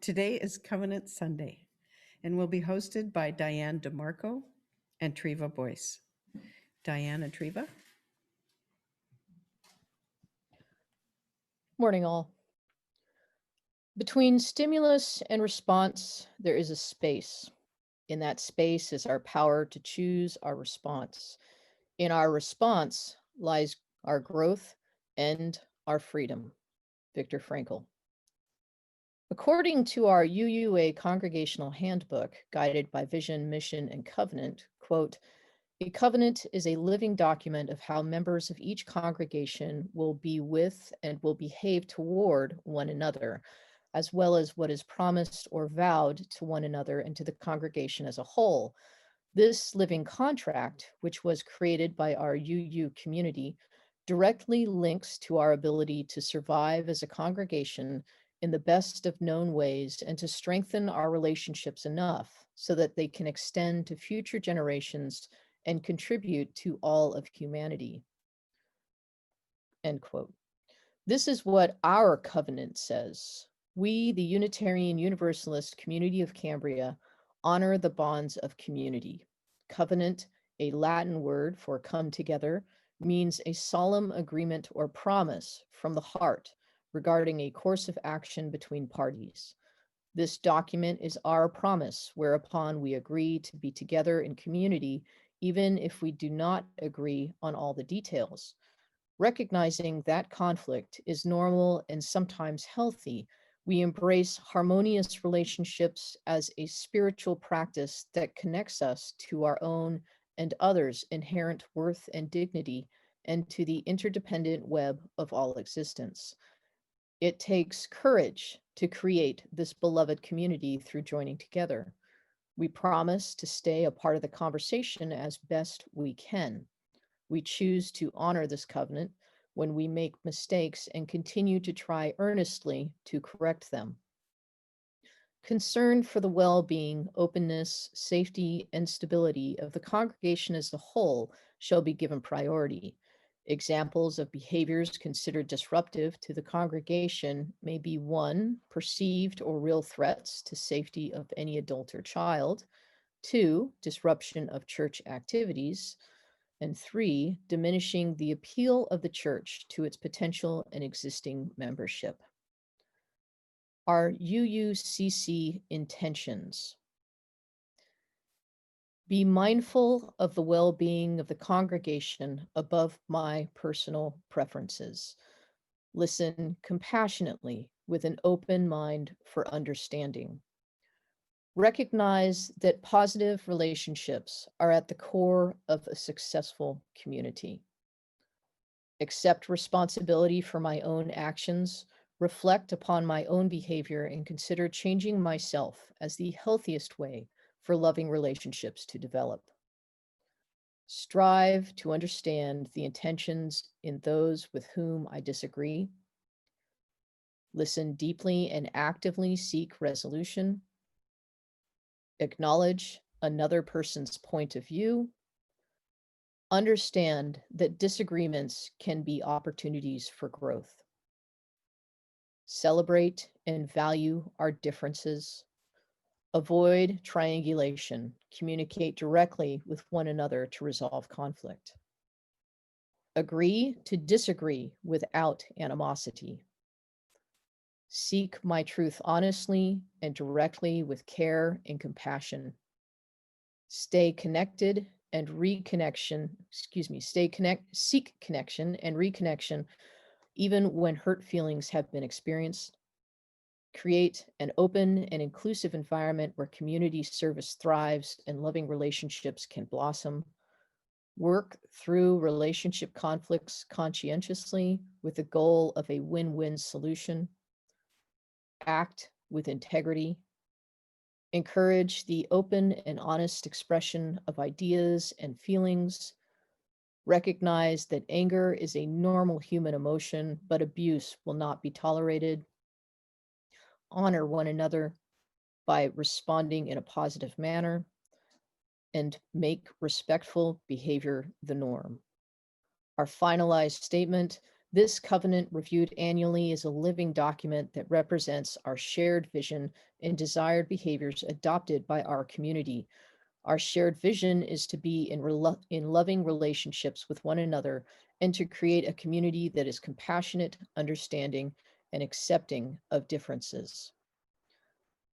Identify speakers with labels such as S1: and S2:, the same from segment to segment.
S1: Today is Covenant Sunday and will be hosted by Diane DeMarco and Treva Boyce. Diane and Treva.
S2: Morning, all. Between stimulus and response, there is a space. In that space is our power to choose our response. In our response lies our growth and our freedom. Viktor Frankl. According to our UUA Congregational Handbook, guided by Vision, Mission, and Covenant, quote, a covenant is a living document of how members of each congregation will be with and will behave toward one another, as well as what is promised or vowed to one another and to the congregation as a whole. This living contract, which was created by our UU community, directly links to our ability to survive as a congregation in the best of known ways and to strengthen our relationships enough so that they can extend to future generations and contribute to all of humanity. End quote. This is what our covenant says. We, the Unitarian Universalist community of Cambria, honor the bonds of community. Covenant, a Latin word for come together, means a solemn agreement or promise from the heart regarding a course of action between parties. This document is our promise, whereupon we agree to be together in community, even if we do not agree on all the details. Recognizing that conflict is normal and sometimes healthy, we embrace harmonious relationships as a spiritual practice that connects us to our own and others' inherent worth and dignity and to the interdependent web of all existence. It takes courage to create this beloved community through joining together. We promise to stay a part of the conversation as best we can. We choose to honor this covenant when we make mistakes and continue to try earnestly to correct them. Concern for the well-being, openness, safety, and stability of the congregation as a whole shall be given priority. Examples of behaviors considered disruptive to the congregation may be 1, perceived or real threats to safety of any adult or child, 2, disruption of church activities, and 3, diminishing the appeal of the church to its potential and existing membership. Our UUCC intentions. Be mindful of the well-being of the congregation above my personal preferences. Listen compassionately with an open mind for understanding. Recognize that positive relationships are at the core of a successful community. Accept responsibility for my own actions, reflect upon my own behavior, and consider changing myself as the healthiest way for loving relationships to develop. Strive to understand the intentions in those with whom I disagree. Listen deeply and actively seek resolution. Acknowledge another person's point of view. Understand that disagreements can be opportunities for growth. Celebrate and value our differences. Avoid triangulation. Communicate directly with one another to resolve conflict. Agree to disagree without animosity. Seek my truth honestly and directly with care and compassion. Stay connected and reconnection, seek connection and reconnection even when hurt feelings have been experienced. Create an open and inclusive environment where community service thrives and loving relationships can blossom. Work through relationship conflicts conscientiously with the goal of a win-win solution. Act with integrity. Encourage the open and honest expression of ideas and feelings. Recognize that anger is a normal human emotion, but abuse will not be tolerated. Honor one another by responding in a positive manner, and make respectful behavior the norm. Our finalized statement This covenant, reviewed annually, is a living document that represents our shared vision and desired behaviors adopted by our community. Our shared vision is to be in loving relationships with one another and to create a community that is compassionate, understanding, and accepting of differences.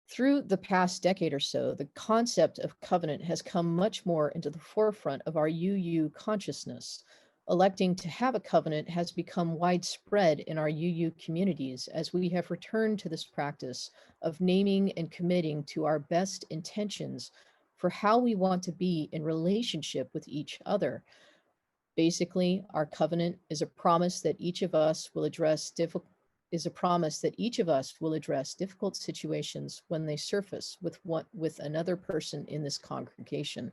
S2: Through the past decade or so, the concept of covenant has come much more into the forefront of our UU consciousness. Electing to have a covenant has become widespread in our UU communities as we have returned to this practice of naming and committing to our best intentions for how we want to be in relationship with each other. Basically, our covenant is a promise that each of us will address difficult situations when they surface with another person in this congregation.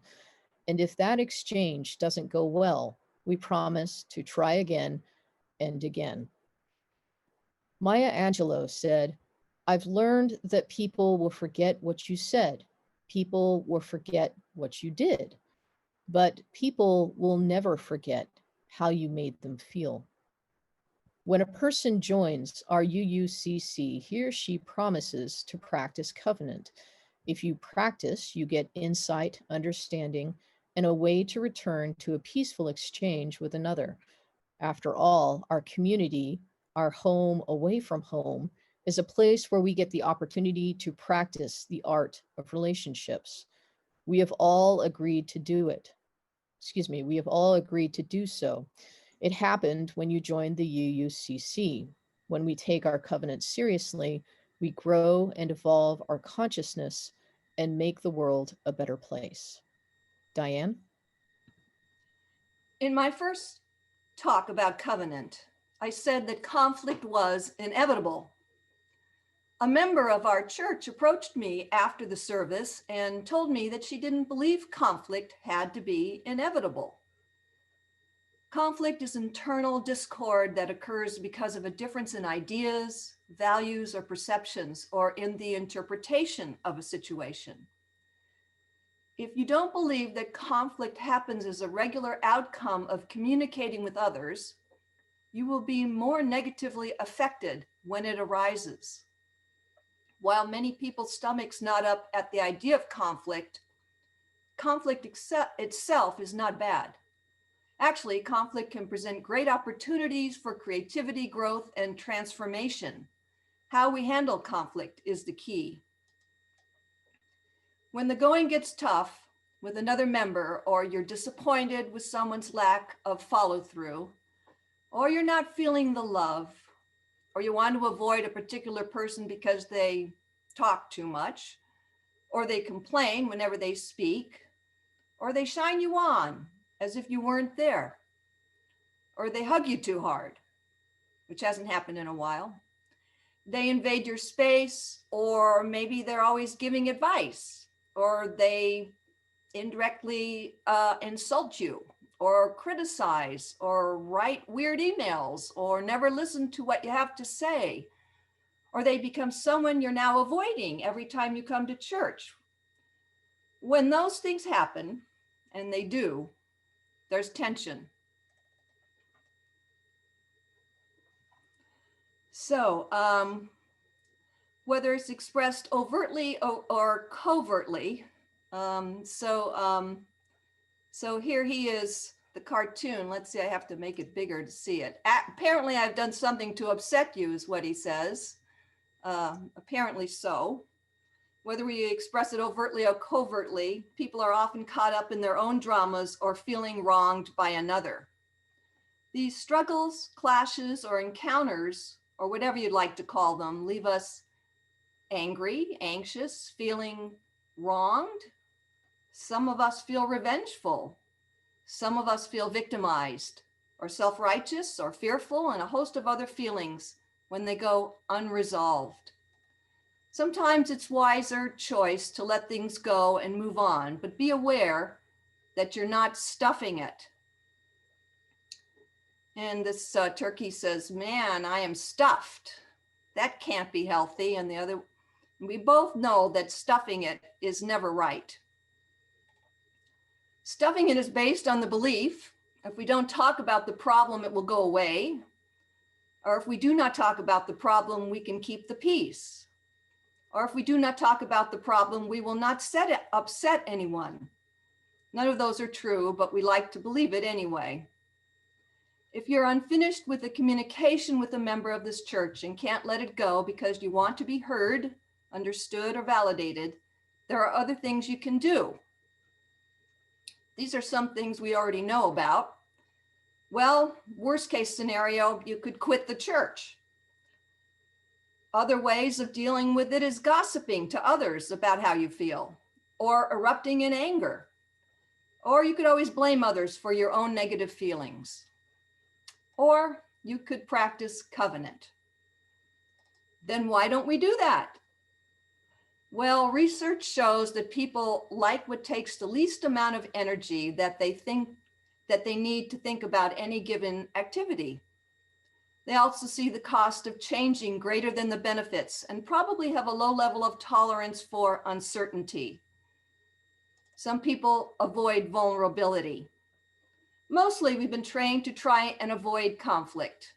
S2: And if that exchange doesn't go well, we promise to try again and again. Maya Angelou said, "I've learned that people will forget what you said. People will forget what you did, but people will never forget how you made them feel." When a person joins our UUCC, he or she promises to practice covenant. If you practice, you get insight, understanding, and a way to return to a peaceful exchange with another. After all, our community, our home away from home, is a place where we get the opportunity to practice the art of relationships. We have all agreed to do it. We have all agreed to do so. It happened when you joined the UUCC. When we take our covenant seriously, we grow and evolve our consciousness and make the world a better place. Diane?
S3: In my first talk about covenant, I said that conflict was inevitable. A member of our church approached me after the service and told me that she didn't believe conflict had to be inevitable. Conflict is internal discord that occurs because of a difference in ideas, values, or perceptions, or in the interpretation of a situation. If you don't believe that conflict happens as a regular outcome of communicating with others, you will be more negatively affected when it arises. While many people's stomachs knot up at the idea of conflict itself is not bad. Actually, conflict can present great opportunities for creativity, growth, and transformation. How we handle conflict is the key. When the going gets tough with another member, or you're disappointed with someone's lack of follow-through, or you're not feeling the love, or you want to avoid a particular person because they talk too much, or they complain whenever they speak, or they shine you on as if you weren't there, or they hug you too hard, which hasn't happened in a while. They invade your space, or maybe they're always giving advice, or they indirectly insult you, or criticize, or write weird emails, or never listen to what you have to say, or they become someone you're now avoiding every time you come to church. When those things happen, and they do, there's tension. So whether it's expressed overtly or covertly, so here he is, the cartoon. Let's see, I have to make it bigger to see it. Apparently I've done something to upset you is what he says. Apparently so. Whether we express it overtly or covertly, people are often caught up in their own dramas or feeling wronged by another. These struggles, clashes, or encounters, or whatever you'd like to call them, leave us angry, anxious, feeling wronged. Some of us feel revengeful. Some of us feel victimized, or self-righteous, or fearful, and a host of other feelings when they go unresolved. Sometimes it's wiser choice to let things go and move on, but be aware that you're not stuffing it. And this turkey says, "Man, I am stuffed. That can't be healthy." And the other, we both know that stuffing it is never right. Stuffing it is based on the belief, if we don't talk about the problem, it will go away. Or if we do not talk about the problem, we can keep the peace. Or if we do not talk about the problem, we will not upset anyone. None of those are true, but we like to believe it anyway. If you're unfinished with the communication with a member of this church and can't let it go because you want to be heard, understood, or validated, there are other things you can do. These are some things we already know about. Well, worst case scenario, you could quit the church. Other ways of dealing with it is gossiping to others about how you feel, or erupting in anger. Or you could always blame others for your own negative feelings. Or you could practice covenant. Then why don't we do that? Well, research shows that people like what takes the least amount of energy that they need to think about any given activity. They also see the cost of changing greater than the benefits and probably have a low level of tolerance for uncertainty. Some people avoid vulnerability. Mostly, we've been trained to try and avoid conflict.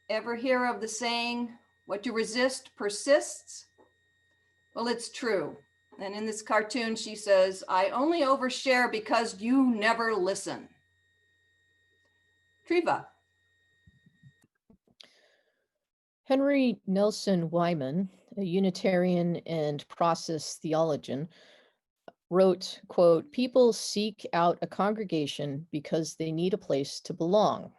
S3: Ever hear of the saying, what you resist persists? Well, it's true. And in this cartoon, she says, I only overshare because you never listen. Treva.
S2: Henry Nelson Wyman, a Unitarian and process theologian, wrote, quote, people seek out a congregation because they need a place to belong,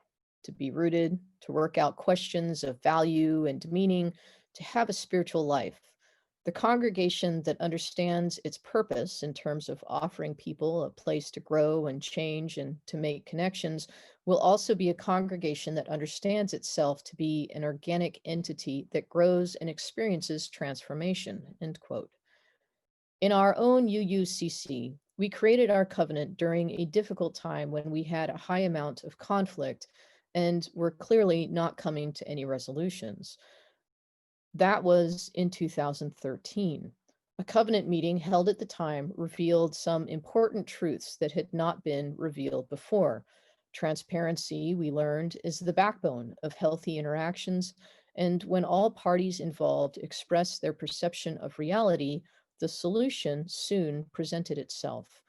S2: to be rooted, to work out questions of value and meaning, to have a spiritual life. The congregation that understands its purpose in terms of offering people a place to grow and change and to make connections will also be a congregation that understands itself to be an organic entity that grows and experiences transformation, end quote. In our own UUCC, we created our covenant during a difficult time when we had a high amount of conflict and were clearly not coming to any resolutions. That was in 2013. A covenant meeting held at the time revealed some important truths that had not been revealed before. Transparency, we learned, is the backbone of healthy interactions, and when all parties involved express their perception of reality, the solution soon presented itself.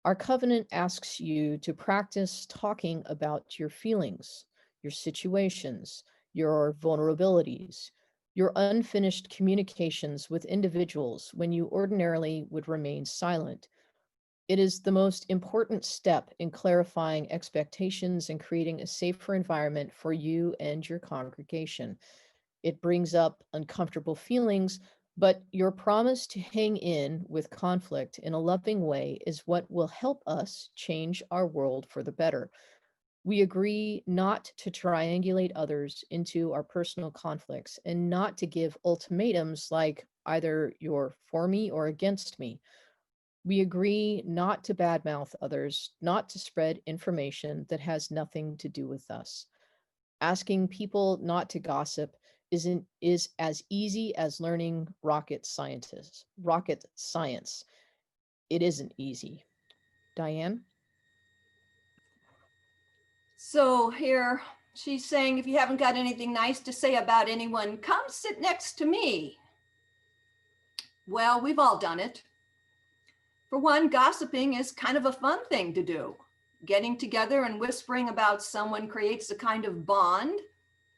S2: Our covenant asks you to practice talking about your feelings, your situations, your vulnerabilities, your unfinished communications with individuals when you ordinarily would remain silent. It is the most important step in clarifying expectations and creating a safer environment for you and your congregation. It brings up uncomfortable feelings, but your promise to hang in with conflict in a loving way is what will help us change our world for the better. We agree not to triangulate others into our personal conflicts and not to give ultimatums like either you're for me or against me. We agree not to badmouth others, not to spread information that has nothing to do with us. Asking people not to gossip is as easy as learning rocket science. It isn't easy. Diane?
S3: So here she's saying, if you haven't got anything nice to say about anyone, come sit next to me. Well, we've all done it. For one, gossiping is kind of a fun thing to do. Getting together and whispering about someone creates a kind of bond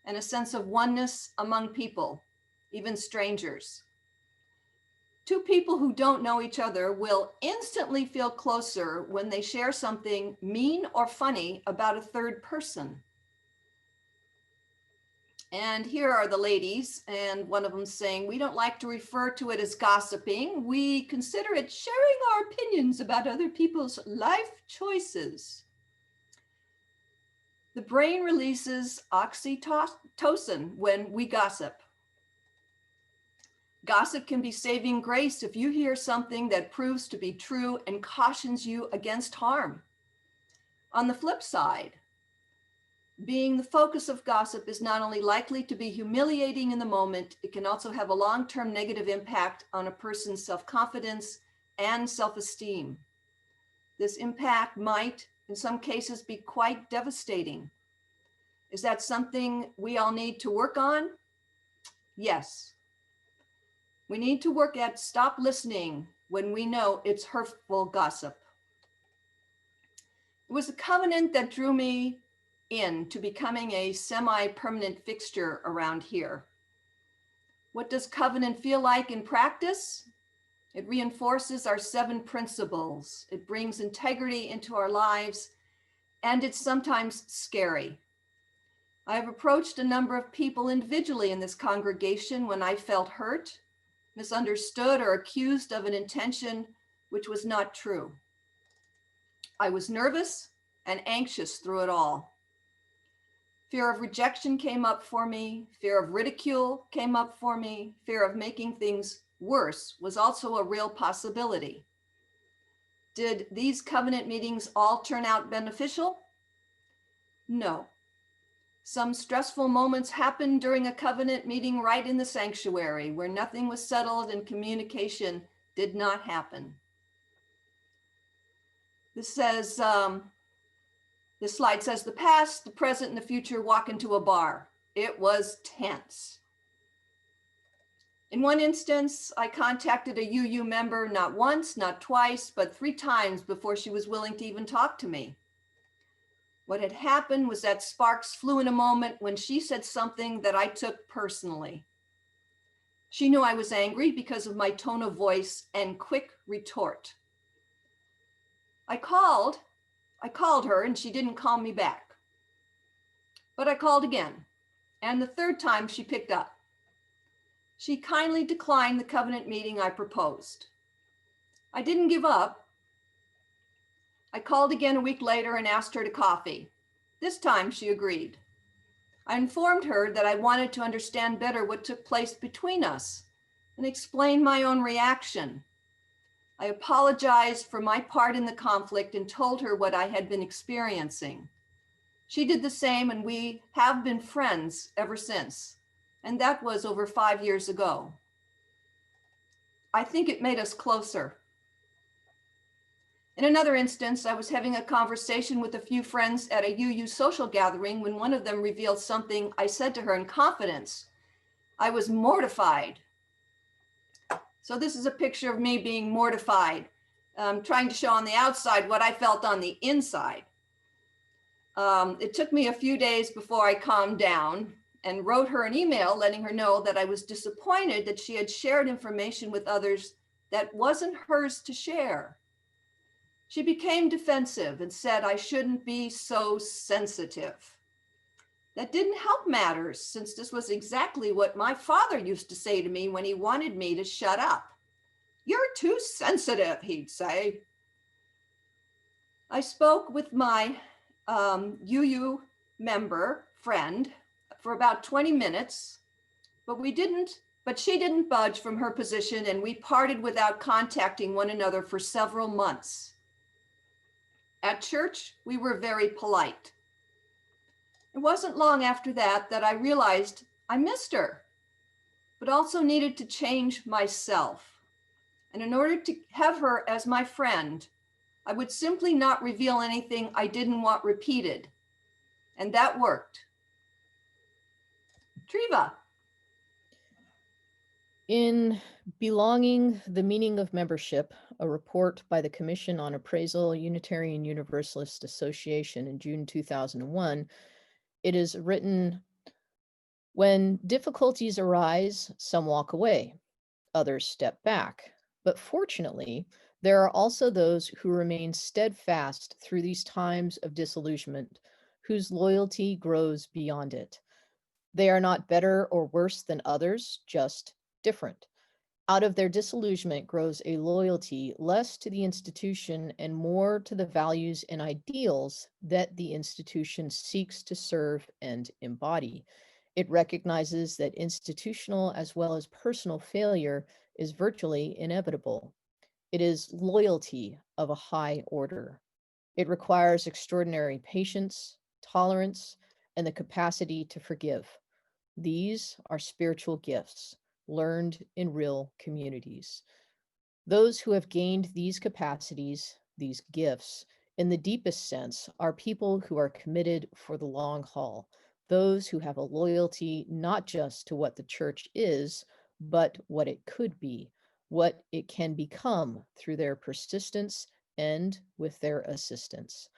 S3: and a sense of oneness among people, even strangers. Two people who don't know each other will instantly feel closer when they share something mean or funny about a third person. And here are the ladies, and one of them saying, we don't like to refer to it as gossiping. We consider it sharing our opinions about other people's life choices. The brain releases oxytocin when we gossip. Gossip can be saving grace if you hear something that proves to be true and cautions you against harm. On the flip side, being the focus of gossip is not only likely to be humiliating in the moment, it can also have a long-term negative impact on a person's self-confidence and self-esteem. This impact might, in some cases, be quite devastating. Is that something we all need to work on? Yes. We need to work at stop listening when we know it's hurtful gossip. It was a covenant that drew me into becoming a semi-permanent fixture around here. What does covenant feel like in practice? It reinforces our 7 principles. It brings integrity into our lives, and it's sometimes scary. I have approached a number of people individually in this congregation when I felt hurt, misunderstood, or accused of an intention which was not true. I was nervous and anxious through it all. Fear of rejection came up for me. Fear of ridicule came up for me. Fear of making things worse was also a real possibility. Did these covenant meetings all turn out beneficial? No. Some stressful moments happened during a covenant meeting right in the sanctuary where nothing was settled and communication did not happen. This says, this slide says the past, the present, and the future walk into a bar. It was tense. In one instance, I contacted a UU member not once, not twice, but 3 times before she was willing to even talk to me. What had happened was that sparks flew in a moment when she said something that I took personally. She knew I was angry because of my tone of voice and quick retort. I called her and she didn't call me back. But I called again, and the 3rd time she picked up. She kindly declined the covenant meeting I proposed. I didn't give up. I called again a week later and asked her to coffee. This time she agreed. I informed her that I wanted to understand better what took place between us and explained my own reaction. I apologized for my part in the conflict and told her what I had been experiencing. She did the same, and we have been friends ever since. And that was over 5 years ago. I think it made us closer. In another instance, I was having a conversation with a few friends at a UU social gathering when one of them revealed something I said to her in confidence. I was mortified. So this is a picture of me being mortified, trying to show on the outside what I felt on the inside. It took me a few days before I calmed down and wrote her an email letting her know that I was disappointed that she had shared information with others that wasn't hers to share. She became defensive and said I shouldn't be so sensitive. That didn't help matters, since this was exactly what my father used to say to me when he wanted me to shut up. "You're too sensitive," he'd say. I spoke with my UU member friend for about 20 minutes, but she didn't budge from her position, and we parted without contacting one another for several months. At church, we were very polite. It wasn't long after that I realized I missed her, but also needed to change myself. And in order to have her as my friend, I would simply not reveal anything I didn't want repeated. And that worked. Treva.
S2: In Belonging, the Meaning of Membership, a report by the Commission on Appraisal, Unitarian Universalist Association in June 2001, it is written, when difficulties arise, some walk away, others step back. But fortunately, there are also those who remain steadfast through these times of disillusionment, whose loyalty grows beyond it. They are not better or worse than others, just different. Out of their disillusionment grows a loyalty less to the institution and more to the values and ideals that the institution seeks to serve and embody. It recognizes that institutional as well as personal failure is virtually inevitable. It is loyalty of a high order. It requires extraordinary patience, tolerance, and the capacity to forgive. These are spiritual gifts learned in real communities. Those who have gained these capacities, these gifts, in the deepest sense, are people who are committed for the long haul. those who have a loyalty not just to what the church is, but what it could be, what it can become through their persistence and with their assistance.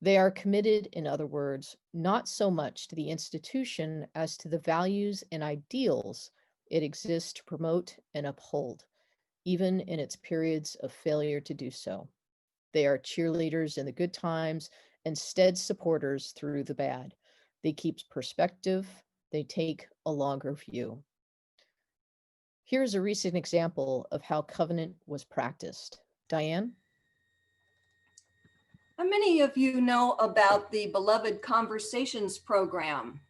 S2: They are committed, in other words, not so much to the institution as to the values and ideals it exists to promote and uphold, even in its periods of failure to do so. They are cheerleaders in the good times and stead supporters through the bad. They keep perspective, they take a longer view. Here's a recent example of how covenant was practiced. Diane?
S3: How many of you know about the Beloved Conversations program?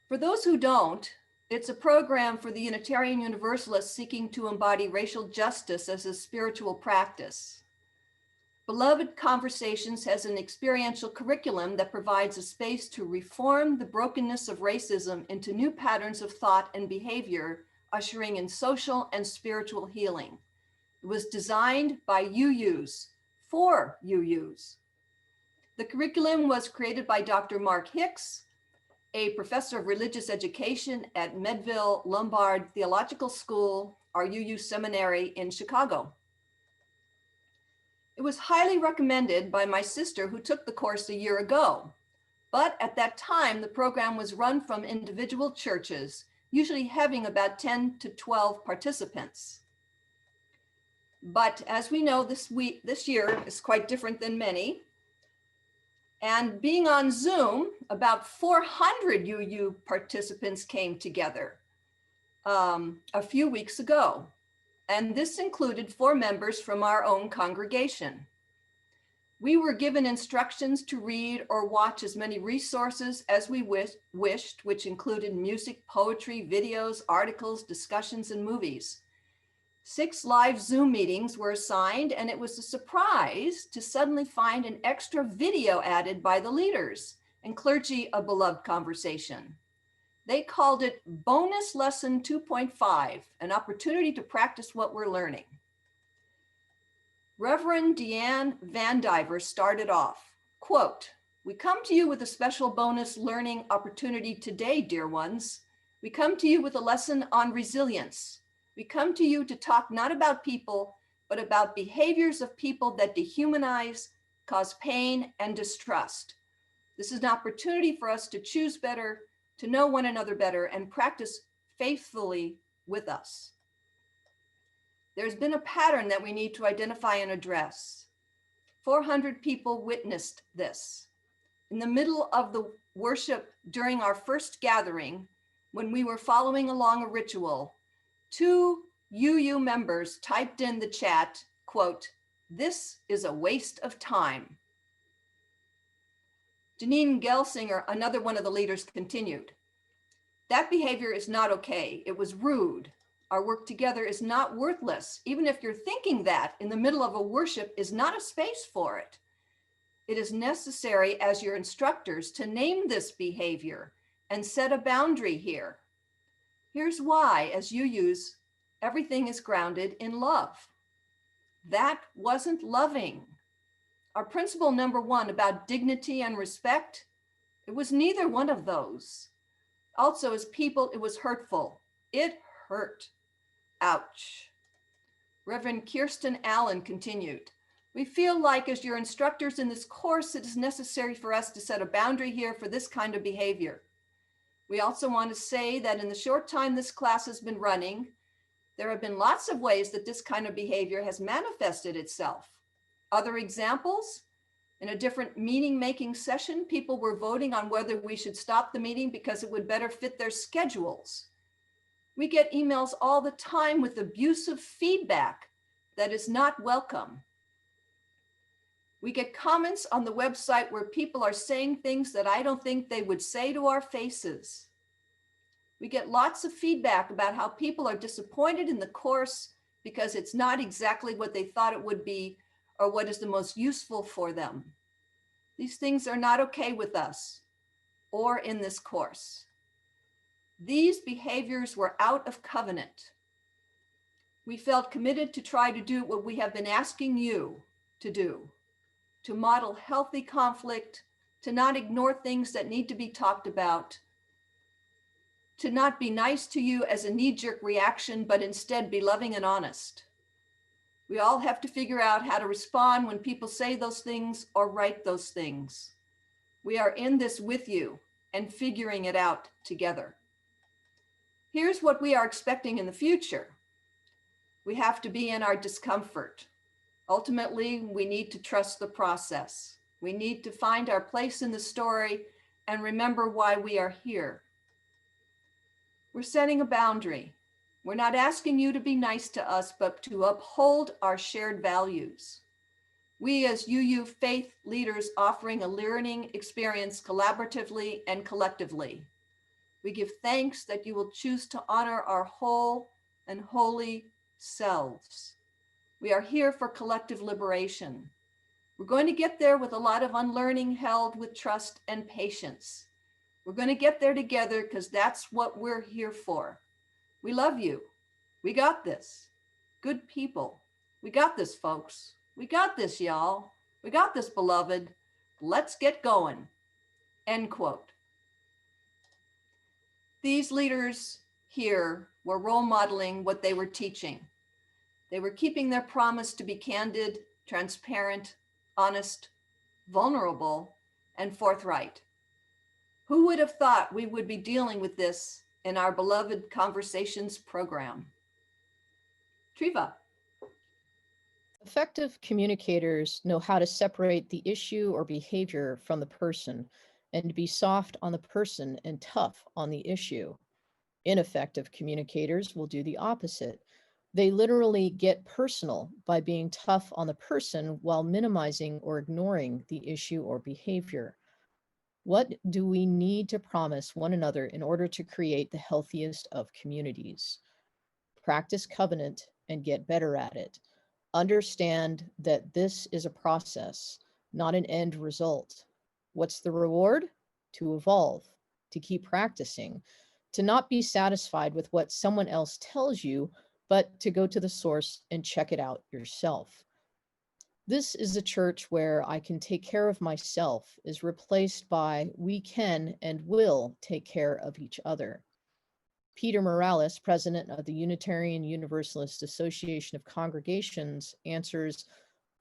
S3: For those who don't, it's a program for the Unitarian Universalists seeking to embody racial justice as a spiritual practice. Beloved Conversations has an experiential curriculum that provides a space to reform the brokenness of racism into new patterns of thought and behavior, ushering in social and spiritual healing. It was designed by UUs, for UUs. The curriculum was created by Dr. Mark Hicks, a professor of religious education at Medville Lombard Theological School, our UU seminary in Chicago. It was highly recommended by my sister who took the course a year ago. But at that time, the program was run from individual churches, usually having about 10 to 12 participants. But as we know, this year is quite different than many. And being on Zoom, about 400 UU participants came together a few weeks ago. And this included 4 members from our own congregation. We were given instructions to read or watch as many resources as we wished, which included music, poetry, videos, articles, discussions, and movies. 6 live Zoom meetings were assigned, and it was a surprise to suddenly find an extra video added by the leaders and clergy of Beloved Conversation. They called it Bonus Lesson 2.5, an opportunity to practice what we're learning. Reverend Diane Van Diver started off, quote, "We come to you with a special bonus learning opportunity today, dear ones. We come to you with a lesson on resilience. We come to you to talk not about people, but about behaviors of people that dehumanize, cause pain, and distrust. This is an opportunity for us to choose better, to know one another better, and practice faithfully with us. There's been a pattern that we need to identify and address. 400 people witnessed this. In the middle of the worship during our first gathering, when we were following along a ritual, 2 UU members typed in the chat, quote, 'This is a waste of time.' Janine Gelsinger, another one of the leaders, continued, 'That behavior is not okay. It was rude. Our work together is not worthless. Even if you're thinking that in the middle of a worship is not a space for it. It is necessary as your instructors to name this behavior and set a boundary here. Here's why, as you use, everything is grounded in love.' That wasn't loving. Our principle number 1 about dignity and respect, it was neither one of those. Also, as people, it was hurtful. It hurt. Ouch." Reverend Kirsten Allen continued, "We feel like as your instructors in this course, it is necessary for us to set a boundary here for this kind of behavior. We also want to say that in the short time this class has been running, there have been lots of ways that this kind of behavior has manifested itself. Other examples, in a different meeting-making session, people were voting on whether we should stop the meeting because it would better fit their schedules. We get emails all the time with abusive feedback that is not welcome. We get comments on the website where people are saying things that I don't think they would say to our faces. We get lots of feedback about how people are disappointed in the course because it's not exactly what they thought it would be or what is the most useful for them. These things are not okay with us or in this course. These behaviors were out of covenant. We felt committed to try to do what we have been asking you to do, to model healthy conflict, to not ignore things that need to be talked about, to not be nice to you as a knee-jerk reaction, but instead be loving and honest. We all have to figure out how to respond when people say those things or write those things. We are in this with you and figuring it out together. Here's what we are expecting in the future. We have to be in our discomfort. Ultimately, we need to trust the process. We need to find our place in the story and remember why we are here. We're setting a boundary. We're not asking you to be nice to us, but to uphold our shared values. We as UU faith leaders offering a learning experience collaboratively and collectively. We give thanks that you will choose to honor our whole and holy selves. We are here for collective liberation. We're going to get there with a lot of unlearning held with trust and patience. We're going to get there together because that's what we're here for. We love you. We got this. Good people. We got this, folks. We got this, y'all. We got this, beloved. Let's get going. End quote. These leaders here were role modeling what they were teaching. They were keeping their promise to be candid, transparent, honest, vulnerable, and forthright. Who would have thought we would be dealing with this in our beloved Conversations program? Treva.
S2: Effective communicators know how to separate the issue or behavior from the person and to be soft on the person and tough on the issue. Ineffective communicators will do the opposite. They literally get personal by being tough on the person while minimizing or ignoring the issue or behavior. What do we need to promise one another in order to create the healthiest of communities? Practice covenant and get better at it. Understand that this is a process, not an end result. What's the reward? To evolve, to keep practicing, to not be satisfied with what someone else tells you, but to go to the source and check it out yourself. This is a church where I can take care of myself is replaced by we can and will take care of each other. Peter Morales, president of the Unitarian Universalist Association of Congregations, answers,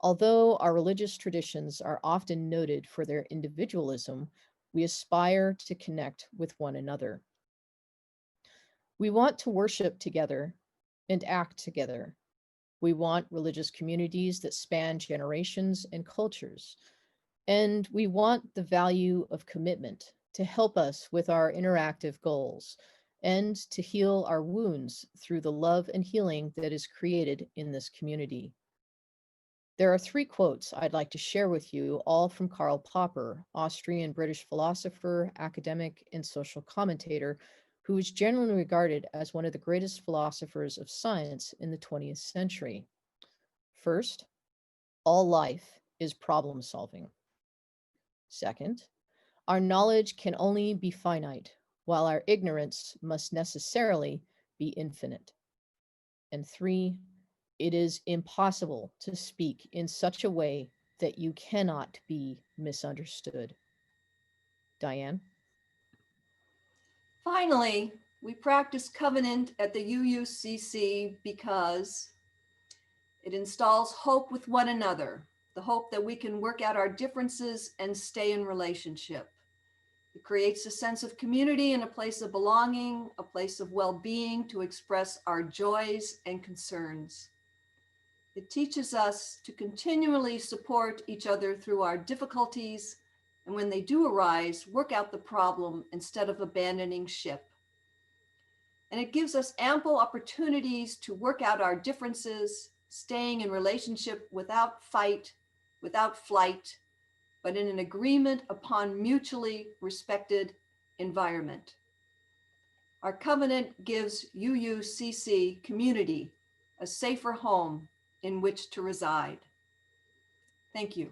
S2: although our religious traditions are often noted for their individualism, we aspire to connect with one another. We want to worship together and act together. We want religious communities that span generations and cultures. And we want the value of commitment to help us with our interactive goals and to heal our wounds through the love and healing that is created in this community. There are 3 quotes I'd like to share with you, all from Karl Popper, Austrian British philosopher, academic, and social commentator, who is generally regarded as one of the greatest philosophers of science in the 20th century. First, all life is problem solving. Second, our knowledge can only be finite, while our ignorance must necessarily be infinite. And 3, it is impossible to speak in such a way that you cannot be misunderstood. Diane?
S3: Finally, we practice covenant at the UUCC because it installs hope with one another, the hope that we can work out our differences and stay in relationship. It creates a sense of community and a place of belonging, a place of well-being to express our joys and concerns. It teaches us to continually support each other through our difficulties, and when they do arise, work out the problem instead of abandoning ship. And it gives us ample opportunities to work out our differences, staying in relationship without fight, without flight, but in an agreement upon mutually respected environment. Our covenant gives UUCC community a safer home in which to reside. Thank you.